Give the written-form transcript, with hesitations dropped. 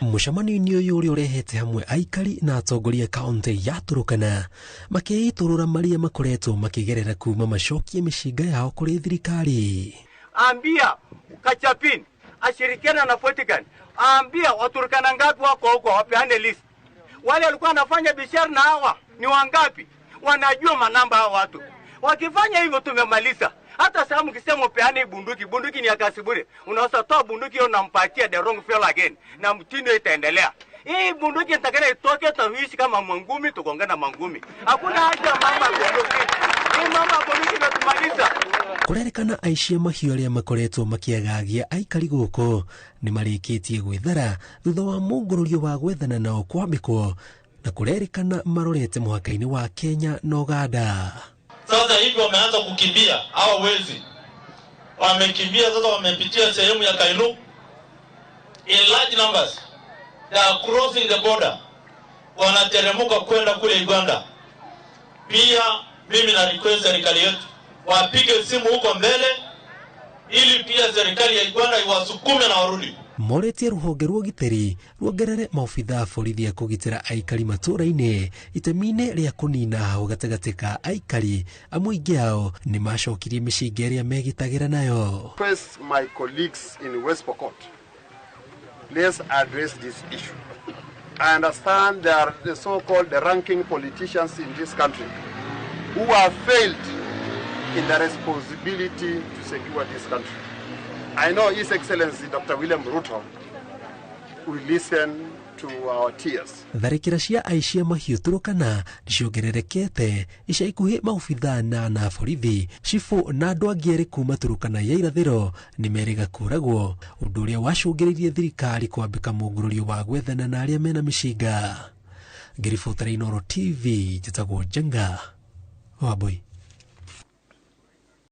Mũcemanio-inĩ ũyũ ũrĩa ũrehete hamwe aikari na atongoria kaunti ya Turkana makĩitũrũra marĩa makoretwo makĩgerera kuuma macokie mĩcinga yao kũrĩ thirikari. Ambia Kachapin ashirikiana na Politican. Ambia Waturkana ngapi wako huko wapeane list. Wale walikuwa wanafanya biashara na hawa ni wangapi? Wanajua manamba hawa watu. Wakifanya hivyo tumemaliza. Hata sasa mkisema upeane bunduki ni ya kazi bure. Unaweza toa bunduki hiyo unampatia the wrong fellow again na mtindo itaendelea. Hii bunduki nitakana itoke tuishi kama mangumi tukongana mangumi. Hakuna haja mama bunduki. Hii mama bunduki inatumaliza. Kurerekana aici mahiũ arĩa makoretwo makĩagagia aikari gũkũ nĩ marĩkĩtie gwĩthara thutha wa mũngũrũrio wa gwethana nao kwambĩkwo na kurerekana marorete mũhaka-inĩ wa Kenya na Uganda. Sasa hivi wameanza kukimbia hawa wezi. Wamekimbia sasa, wamepitia sehemu ya Kailu in large numbers. They are crossing the border. Wanateremuka kwenda kule Uganda. Pia mimi na request serikali yetu wapige simu huko mbele ili pia serikali ya Uganda iwasukume na warudi. Moretie rũhonge rwa ũgitĩri ruongerere maobitha a borithi a kũgitĩra aikari matũũra-inĩ itemi-inĩ rĩa kũnina hau gatagatĩ ka aikari amwe aingĩ ao nĩ macokirie mĩcinga ĩrĩa megitagĩra nayo. First, my colleagues in West Pokot, let's address this issue. I understand there are the so-called ranking politicians in this country who have failed in the responsibility to secure this country. I know His Excellency Dr. William Ruto will listen to our tears. Tharĩkĩra cia aici a mahiũ Turkana nĩciongererekete ica ikuhĩ maobitha na borithi cibũ na andũ angĩ erĩ kuuma Turkana ya irathĩro nĩ merĩga kũragwo, ũndũ ũrĩa wacũngĩrĩirie thirikari kwambĩka mũngũrũrio wa gwethana na arĩa mena mĩcinga. Ngĩribotera Inooro TV njĩtagwo Njenga Wambui.